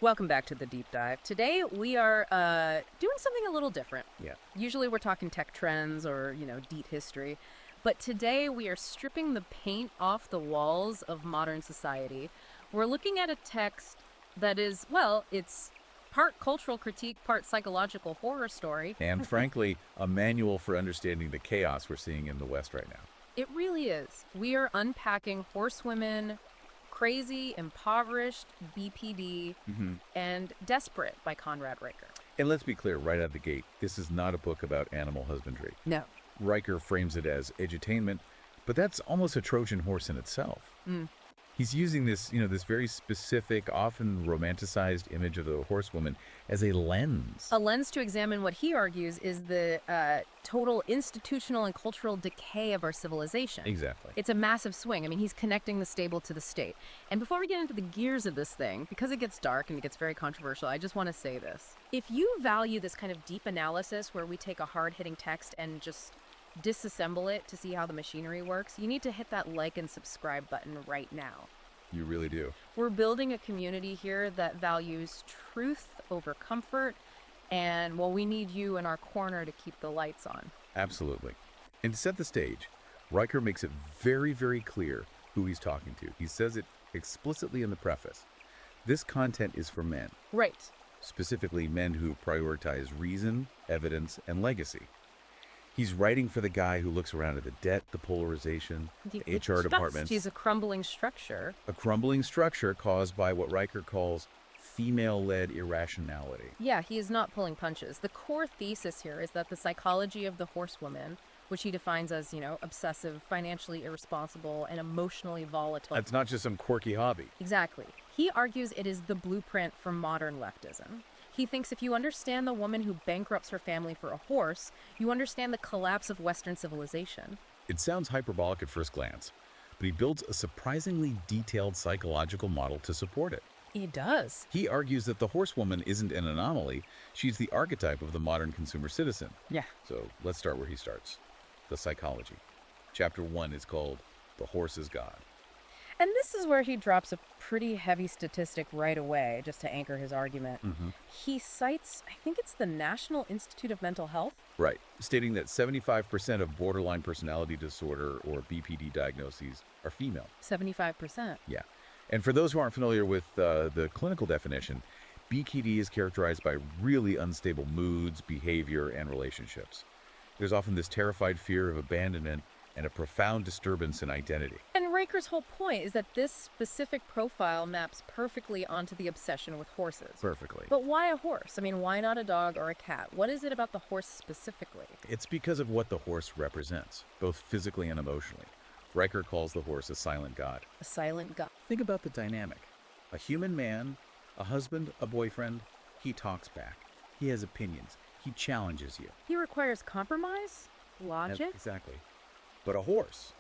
Welcome back to the deep dive. Today we are doing something a little different. Yeah. Usually we're talking tech trends or, deep history. But today we are stripping the paint off the walls of modern society. We're looking at a text that is, well, it's part cultural critique, part psychological horror story. And frankly, a manual for understanding the chaos we're seeing in the West right now. It really is. We are unpacking horsewomen, crazy, impoverished, BPD, and desperate by Conrad Riker. And let's be clear right out of the gate, this is not a book about animal husbandry. No. Riker frames it as edutainment, but that's almost a Trojan horse in itself. He's using this, this very specific, often romanticized image of the horsewoman as a lens. A lens to examine what he argues is the total institutional and cultural decay of our civilization. Exactly. It's a massive swing. I mean, he's connecting the stable to the state. And before we get into the gears of this thing, because it gets dark and it gets very controversial, I just want to say this. If you value this kind of deep analysis where we take a hard-hitting text and just disassemble it to see how the machinery works, you need to hit that like and subscribe button right now. You really do. We're building a community here that values truth over comfort, and, well, we need you in our corner to keep the lights on. Absolutely. And to set the stage, Riker makes it very, very clear who he's talking to. He says it explicitly in the preface. This content is for men. Right. Specifically men who prioritize reason, evidence, and legacy. He's writing for the guy who looks around at the debt, the polarization, the HR departments. He's a crumbling structure. A crumbling structure caused by what Riker calls female-led irrationality. Yeah, he is not pulling punches. The core thesis here is that the psychology of the horsewoman, which he defines as, obsessive, financially irresponsible, and emotionally volatile. That's not just some quirky hobby. Exactly. He argues it is the blueprint for modern leftism. He thinks if you understand the woman who bankrupts her family for a horse, you understand the collapse of Western civilization. It sounds hyperbolic at first glance, but he builds a surprisingly detailed psychological model to support it. He does. He argues that the horsewoman isn't an anomaly, she's the archetype of the modern consumer citizen. Yeah. So let's start where he starts. The psychology. Chapter 1 is called The Horse is God. And this is where he drops a pretty heavy statistic right away, just to anchor his argument. He cites, I think it's the National Institute of Mental Health? Right, stating that 75% of borderline personality disorder or BPD diagnoses are female. 75%. Yeah. And for those who aren't familiar with the clinical definition, BPD is characterized by really unstable moods, behavior, and relationships. There's often this terrified fear of abandonment and a profound disturbance in identity. And Riker's whole point is that this specific profile maps perfectly onto the obsession with horses. Perfectly. But why a horse? I mean, why not a dog or a cat? What is it about the horse specifically? It's because of what the horse represents, both physically and emotionally. Riker calls the horse a silent god. A silent god. Think about the dynamic. A human man, a husband, a boyfriend, he talks back. He has opinions. He challenges you. He requires compromise? Logic? Exactly. But a horse,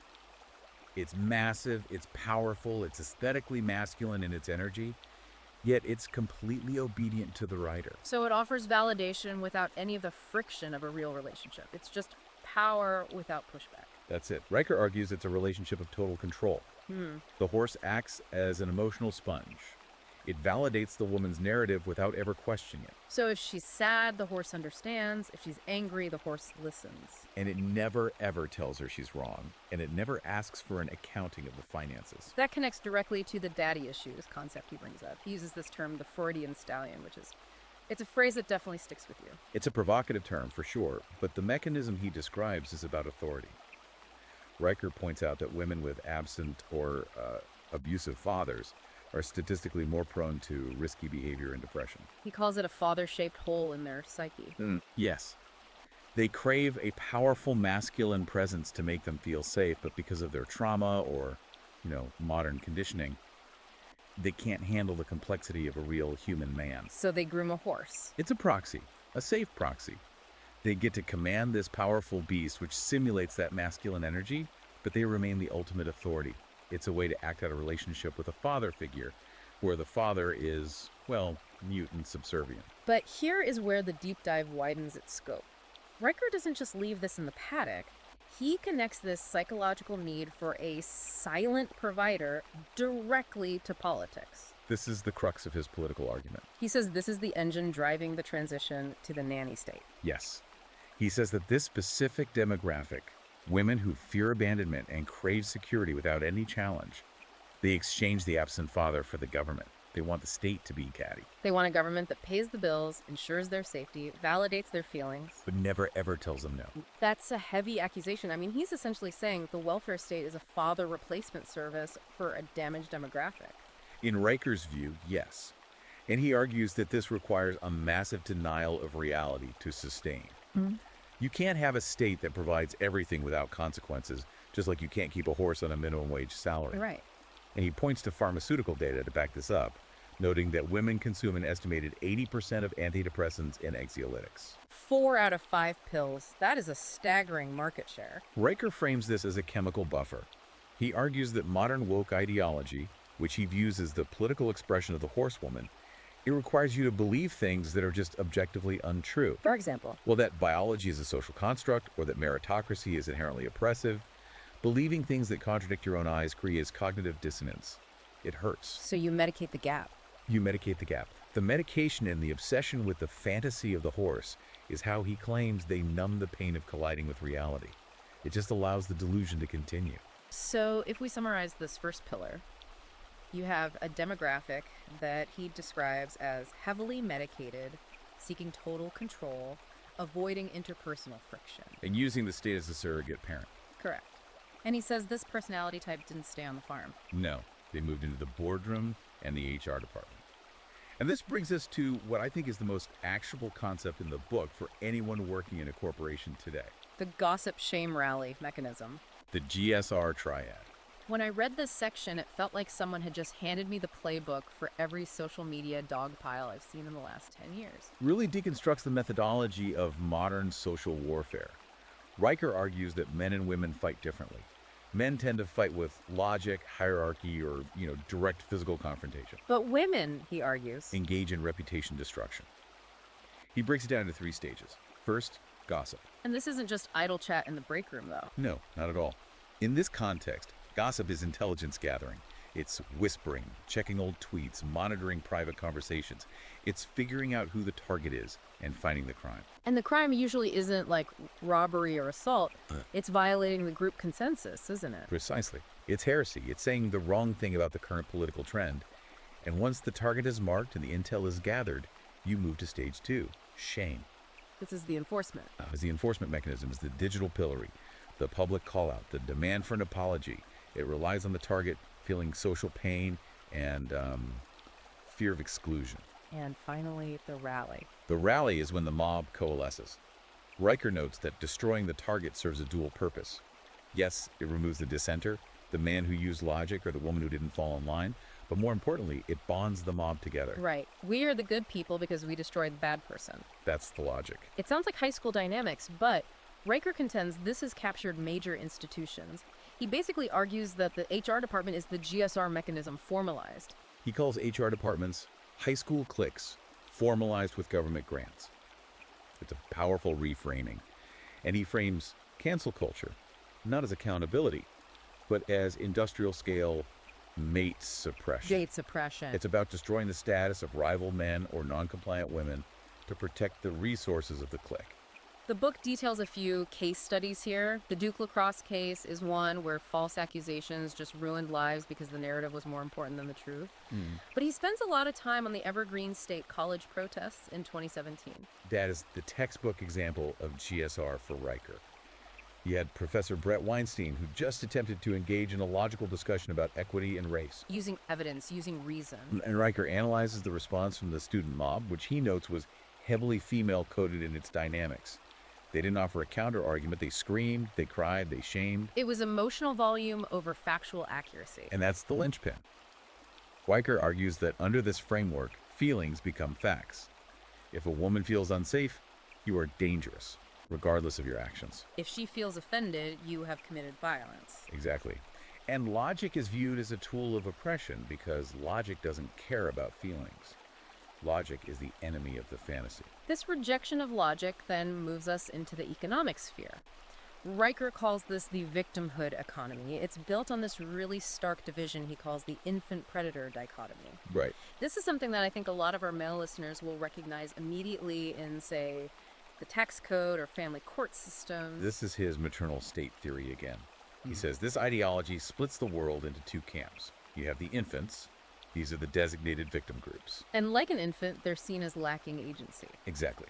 it's massive, it's powerful, it's aesthetically masculine in its energy, yet it's completely obedient to the rider. So it offers validation without any of the friction of a real relationship. It's just power without pushback. That's it. Riker argues it's a relationship of total control. The horse acts as an emotional sponge. It validates the woman's narrative without ever questioning it. So if she's sad, the horse understands. If she's angry, the horse listens. And it never, ever tells her she's wrong. And it never asks for an accounting of the finances. That connects directly to the daddy issues concept he brings up. He uses this term, the Freudian stallion, it's a phrase that definitely sticks with you. It's a provocative term, for sure, but the mechanism he describes is about authority. Riker points out that women with absent or abusive fathers are statistically more prone to risky behavior and depression. He calls it a father-shaped hole in their psyche. Yes. They crave a powerful masculine presence to make them feel safe, but because of their trauma or, modern conditioning, they can't handle the complexity of a real human man. So they groom a horse. It's a proxy, a safe proxy. They get to command this powerful beast which simulates that masculine energy, but they remain the ultimate authority. It's a way to act out a relationship with a father figure, where the father is, mute and subservient. But here is where the deep dive widens its scope. Riker doesn't just leave this in the paddock. He connects this psychological need for a silent provider directly to politics. This is the crux of his political argument. He says this is the engine driving the transition to the nanny state. Yes. He says that this specific demographic, women who fear abandonment and crave security without any challenge, they exchange the absent father for the government. They want the state to be caddy, They want a government that pays the bills, ensures their safety, validates their feelings. but never ever tells them no. That's a heavy accusation. I mean, he's essentially saying the welfare state is a father replacement service for a damaged demographic. In Riker's view, yes. And he argues that this requires a massive denial of reality to sustain. You can't have a state that provides everything without consequences, just like you can't keep a horse on a minimum wage salary. Right. And he points to pharmaceutical data to back this up, noting that women consume an estimated 80% of antidepressants and anxiolytics. 4 out of 5 pills. That is a staggering market share. Riker frames this as a chemical buffer. He argues that modern woke ideology, which he views as the political expression of the horsewoman, it requires you to believe things that are just objectively untrue. For example, Well, that biology is a social construct, or that meritocracy is inherently oppressive. Believing things that contradict your own eyes creates cognitive dissonance. It hurts. so you medicate the gap. You medicate the gap. The medication and the obsession with the fantasy of the horse is how he claims they numb the pain of colliding with reality. It just allows the delusion to continue. So if we summarize this first pillar, you have a demographic that he describes as heavily medicated, seeking total control, avoiding interpersonal friction. And using the state as a surrogate parent. Correct. And he says this personality type didn't stay on the farm. No, they moved into the boardroom and the HR department. And this brings us to what I think is the most actionable concept in the book for anyone working in a corporation today. The gossip shame rally mechanism. The GSR triad. When I read this section, it felt like someone had just handed me the playbook for every social media dogpile I've seen in the last 10 years. Really deconstructs the methodology of modern social warfare. Riker argues that men and women fight differently. Men tend to fight with logic, hierarchy, or, direct physical confrontation. But women, he argues, Engage in reputation destruction. He breaks it down into 3 stages. First, gossip. and this isn't just idle chat in the break room, though. No, not at all. In this context, gossip is intelligence gathering. It's whispering, checking old tweets, monitoring private conversations. It's figuring out who the target is and finding the crime. And the crime usually isn't like robbery or assault. It's violating the group consensus, isn't it? Precisely. It's heresy. It's saying the wrong thing about the current political trend. And once the target is marked and the intel is gathered, you move to stage 2, shame. This is the enforcement. As the enforcement mechanism is the digital pillory, the public call-out, the demand for an apology. It relies on the target feeling social pain and fear of exclusion. And finally, the rally. The rally is when the mob coalesces. Riker notes that destroying the target serves a dual purpose. Yes, it removes the dissenter, the man who used logic or the woman who didn't fall in line, but more importantly, it bonds the mob together. Right. We are the good people because we destroyed the bad person. That's the logic. It sounds like high school dynamics, but Riker contends this has captured major institutions. He basically argues that the HR department is the GSR mechanism formalized. He calls HR departments high school cliques formalized with government grants. It's a powerful reframing. And he frames cancel culture not as accountability, but as industrial scale mate suppression. Date suppression. It's about destroying the status of rival men or non-compliant women to protect the resources of the clique. The book details a few case studies here. The Duke lacrosse case is one where false accusations just ruined lives because the narrative was more important than the truth. But he spends a lot of time on the Evergreen State College protests in 2017. That is the textbook example of GSR for Riker. You had Professor Brett Weinstein, who just attempted to engage in a logical discussion about equity and race. Using evidence, using reason. And Riker analyzes the response from the student mob, which he notes was heavily female-coded in its dynamics. They didn't offer a counter-argument. They screamed, they cried, they shamed. It was emotional volume over factual accuracy. And that's the linchpin. Riker argues that under this framework, feelings become facts. If a woman feels unsafe, you are dangerous, regardless of your actions. If she feels offended, you have committed violence. Exactly. And logic is viewed as a tool of oppression because logic doesn't care about feelings. Logic is the enemy of the fantasy. This rejection of logic then moves us into the economic sphere. Riker calls this the victimhood economy. It's built on this really stark division he calls the infant-predator dichotomy. Right. This is something that I think a lot of our male listeners will recognize immediately in, say, the tax code or family court systems. This is his maternal state theory again. He says this ideology splits the world into two camps. You have the infants. These are the designated victim groups. And like an infant, they're seen as lacking agency. Exactly.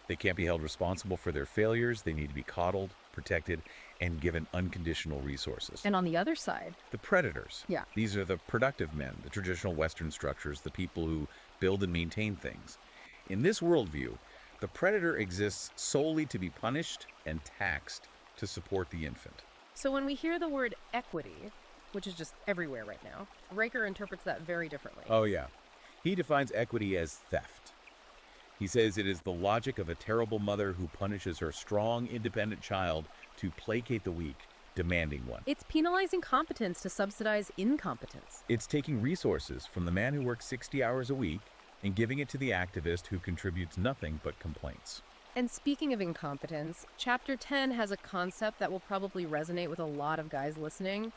They can't be held responsible for their failures. They need to be coddled, protected, and given unconditional resources. And on the other side, The predators. Yeah. These are the productive men, the traditional Western structures, the people who build and maintain things. In this worldview, the predator exists solely to be punished and taxed to support the infant. so when we hear the word equity, which is just everywhere right now, Riker interprets that very differently. Oh, yeah. He defines equity as theft. He says it is the logic of a terrible mother who punishes her strong, independent child to placate the weak, demanding one. It's penalizing competence to subsidize incompetence. It's taking resources from the man who works 60 hours a week and giving it to the activist who contributes nothing but complaints. And speaking of incompetence, Chapter 10 has a concept that will probably resonate with a lot of guys listening.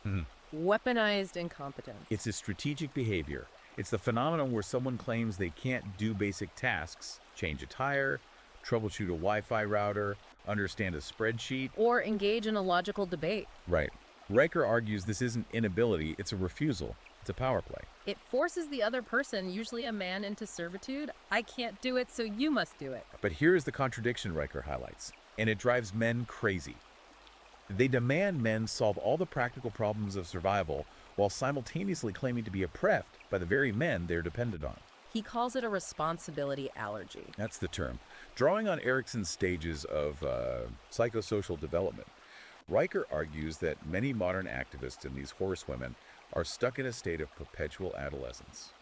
Weaponized incompetence. It's a strategic behavior. It's the phenomenon where someone claims they can't do basic tasks, change a tire, troubleshoot a Wi-Fi router, understand a spreadsheet. Or engage in a logical debate. Right. Riker argues this isn't inability, it's a refusal. It's a power play. It forces the other person, usually a man, into servitude. I can't do it, so you must do it. But here is the contradiction Riker highlights, and it drives men crazy. They demand men solve all the practical problems of survival while simultaneously claiming to be oppressed by the very men they're dependent on. He calls it a responsibility allergy. That's the term. Drawing on Erikson's stages of psychosocial development, Riker argues that many modern activists and these horsewomen are stuck in a state of perpetual adolescence.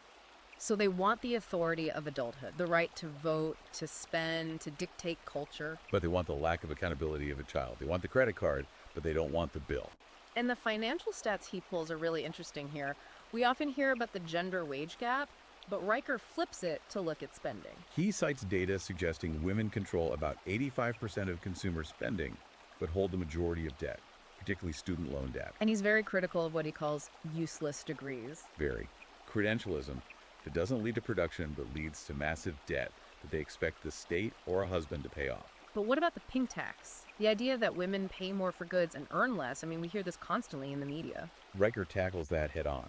So they want the authority of adulthood, the right to vote, to spend, to dictate culture. But they want the lack of accountability of a child. They want the credit card, but they don't want the bill. And the financial stats he pulls are really interesting here. We often hear about the gender wage gap, but Riker flips it to look at spending. He cites data suggesting women control about 85% of consumer spending, but hold the majority of debt, particularly student loan debt. And he's very critical of what he calls useless degrees. Very. Credentialism that doesn't lead to production, but leads to massive debt that they expect the state or a husband to pay off. But what about the pink tax? The idea that women pay more for goods and earn less. I mean, we hear this constantly in the media. Riker tackles that head on.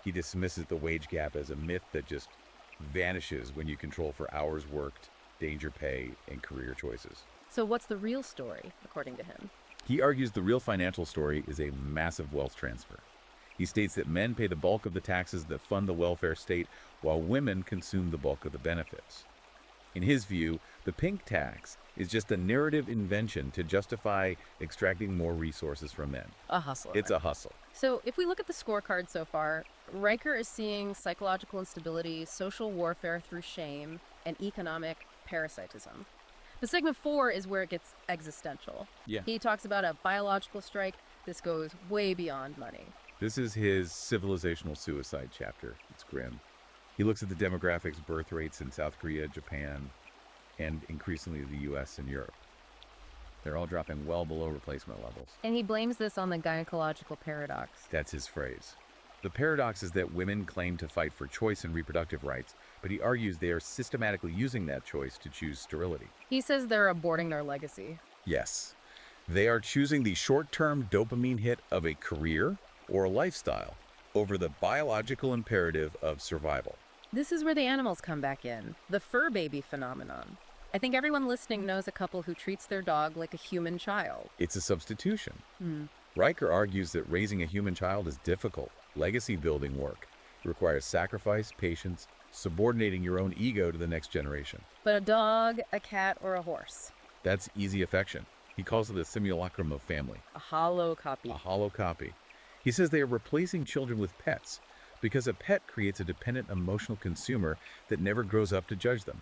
He dismisses the wage gap as a myth that just vanishes when you control for hours worked, danger pay, and career choices. So what's the real story, according to him? He argues the real financial story is a massive wealth transfer. He states that men pay the bulk of the taxes that fund the welfare state, while women consume the bulk of the benefits. In his view, the pink tax is just a narrative invention to justify extracting more resources from men. A hustle. It's a hustle. So if we look at the scorecard so far, Riker is seeing psychological instability, social warfare through shame, and economic parasitism. The segment 4 is where it gets existential. Yeah. He talks about a biological strike. This goes way beyond money. This is his civilizational suicide chapter. It's grim. He looks at the demographics, birth rates in South Korea, Japan, and increasingly the US and Europe. They're all dropping well below replacement levels. And he blames this on the gynecological paradox. That's his phrase. The paradox is that women claim to fight for choice and reproductive rights, but he argues they are systematically using that choice to choose sterility. He says they're aborting their legacy. Yes, they are choosing the short-term dopamine hit of a career or a lifestyle over the biological imperative of survival. This is where the animals come back in, the fur baby phenomenon. I think everyone listening knows a couple who treats their dog like a human child. It's a substitution. Riker argues that raising a human child is difficult, legacy-building work. It requires sacrifice, patience, subordinating your own ego to the next generation. But a dog, a cat, or a horse, That's easy affection. He calls it a simulacrum of family, a hollow copy. a hollow copy. He says they are replacing children with pets because a pet creates a dependent emotional consumer that never grows up to judge them.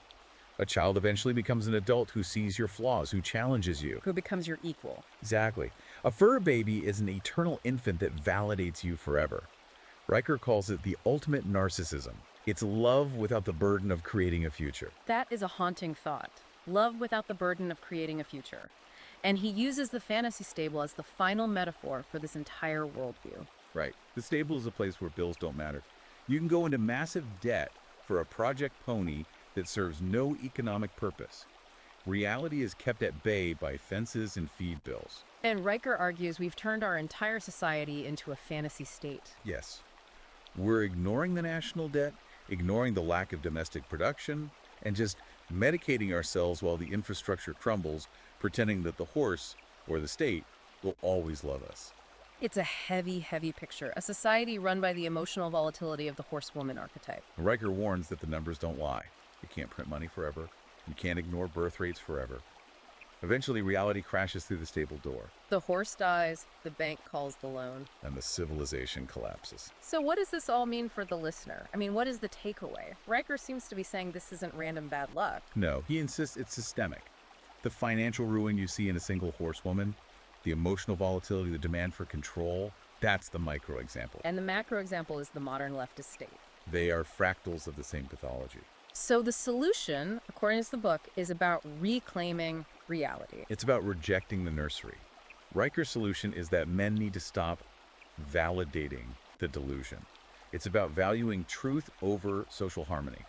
A child eventually becomes an adult who sees your flaws, who challenges you. Who becomes your equal. Exactly. A fur baby is an eternal infant that validates you forever. Riker calls it the ultimate narcissism. It's love without the burden of creating a future. That is a haunting thought. Love without the burden of creating a future. And he uses the fantasy stable as the final metaphor for this entire worldview. Right. The stable is a place where bills don't matter. You can go into massive debt for a project pony that serves no economic purpose. Reality is kept at bay by fences and feed bills. And Riker argues we've turned our entire society into a fantasy state. Yes. We're ignoring the national debt, ignoring the lack of domestic production, and just medicating ourselves while the infrastructure crumbles, pretending that the horse, or the state, will always love us. It's a heavy, heavy picture, a society run by the emotional volatility of the horsewoman archetype. Riker warns that the numbers don't lie. You can't print money forever. You can't ignore birth rates forever. Eventually, reality crashes through the stable door, The horse dies, the bank calls the loan. and the civilization collapses. So what does this all mean for the listener? I mean, what is the takeaway? Riker seems to be saying this isn't random bad luck. No, he insists it's systemic. The financial ruin you see in a single horsewoman, the emotional volatility, the demand for control, that's the micro example. And the macro example is the modern leftist state. They are fractals of the same pathology. So the solution, according to the book, is about reclaiming reality. It's about rejecting the nursery. Riker's solution is that men need to stop validating the delusion. It's about valuing truth over social harmony.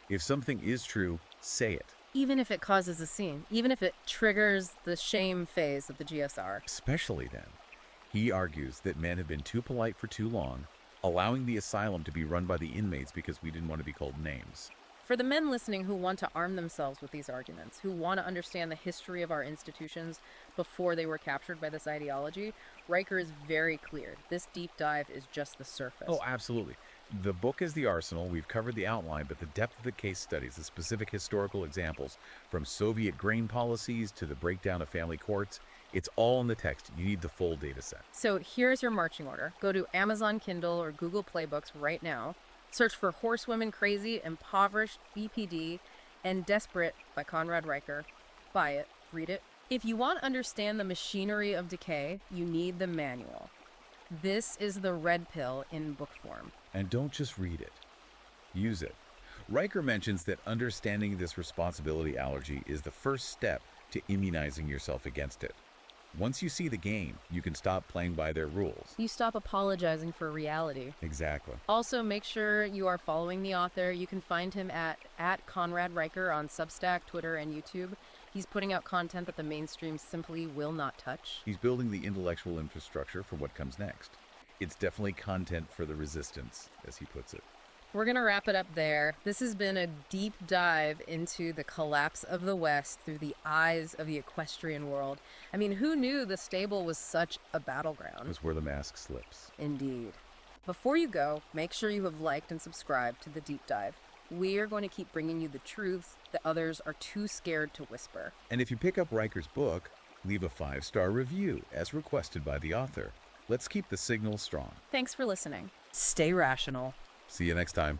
If something is true, say it. Even if it causes a scene, even if it triggers the shame phase of the GSR. Especially then. He argues that men have been too polite for too long, allowing the asylum to be run by the inmates because we didn't want to be called names. For the men listening who want to arm themselves with these arguments, who want to understand the history of our institutions before they were captured by this ideology, Riker is very clear. This deep dive is just the surface. Oh, absolutely. The book is the arsenal. We've covered the outline, but the depth of the case studies, the specific historical examples, from Soviet grain policies to the breakdown of family courts, it's all in the text. You need the full data set. So here's your marching order. Go to Amazon Kindle or Google Play Books right now. Search for Horsewomen Crazy, Impoverished, BPD, and Desperate by Conrad Riker. Buy it. Read it. If you want to understand the machinery of decay, you need the manual. This is the red pill in book form. And don't just read it. Use it. Riker mentions that understanding this responsibility allergy is the first step to immunizing yourself against it. Once you see the game, you can stop playing by their rules. You stop apologizing for reality. Exactly. Also, make sure you are following the author. You can find him at Conrad Riker on Substack, Twitter, and YouTube. He's putting out content that the mainstream simply will not touch. He's building the intellectual infrastructure for what comes next. It's definitely content for the resistance, as he puts it. We're going to wrap it up there. This has been a deep dive into the collapse of the West through the eyes of the equestrian world. I mean, who knew the stable was such a battleground? That's where the mask slips. Indeed. Before you go, make sure you have liked and subscribed to the deep dive. We are going to keep bringing you the truth that others are too scared to whisper. And if you pick up Riker's book, leave a 5-star review as requested by the author. Let's keep the signal strong. Thanks for listening. Stay rational. See you next time.